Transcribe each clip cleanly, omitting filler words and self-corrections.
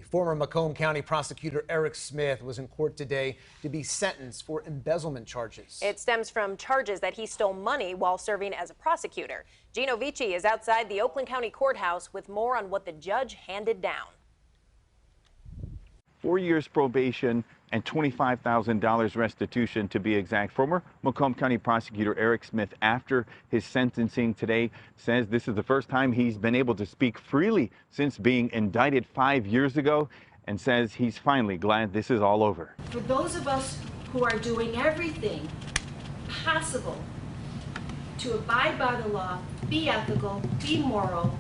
Former Macomb County Prosecutor Eric Smith was in court today to be sentenced for embezzlement charges. It stems from charges that he stole money while serving as a prosecutor. Gino Vici is outside the Oakland County Courthouse with more on what the judge handed down. 4 years probation and $25,000 restitution to be exact. Former Macomb County Prosecutor Eric Smith, after his sentencing today, says this is the first time he's been able to speak freely since being indicted 5 years ago, and says he's finally glad this is all over. For those of us who are doing everything possible to abide by the law, be ethical, be moral,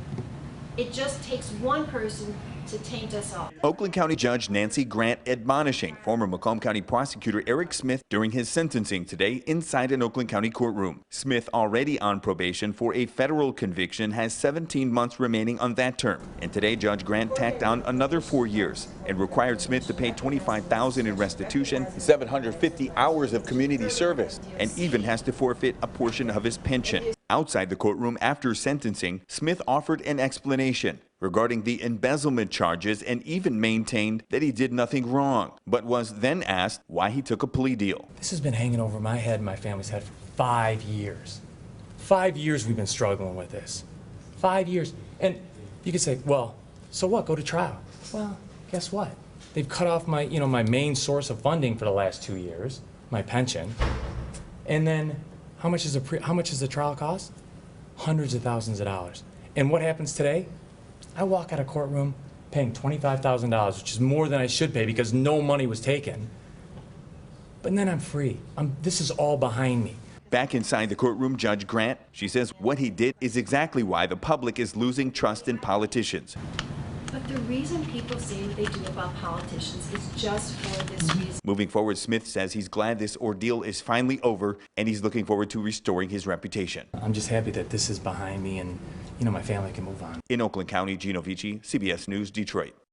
it just takes one person to taint us all. Oakland County Judge Nancy Grant admonishing former Macomb County Prosecutor Eric Smith during his sentencing today inside an Oakland County courtroom. Smith, already on probation for a federal conviction, has 17 months remaining on that term. And today Judge Grant tacked on another 4 years and required Smith to pay $25,000 in restitution, 750 hours of community service, and even has to forfeit a portion of his pension. Outside the courtroom after sentencing, Smith offered an explanation regarding the embezzlement charges and even maintained that he did nothing wrong, but was then asked why he took a plea deal. This has been hanging over my head and my family's head for 5 years. 5 years we've been struggling with this. 5 years. And you could say, well, so what? Go to trial. Well, guess what? They've cut off my, my main source of funding for the last 2 years, my pension. And then how much does the trial cost? Hundreds of thousands of dollars. And what happens today? I walk out of courtroom paying $25,000, which is more than I should pay because no money was taken. But then I'm free. This is all behind me. Back inside the courtroom, Judge Grant, she says what he did is exactly why the public is losing trust in politicians. But the reason people say what they do about politicians is just for this reason. Moving forward, Smith says he's glad this ordeal is finally over and he's looking forward to restoring his reputation. I'm just happy that this is behind me and, my family can move on. In Oakland County, Gino Vici, CBS News, Detroit.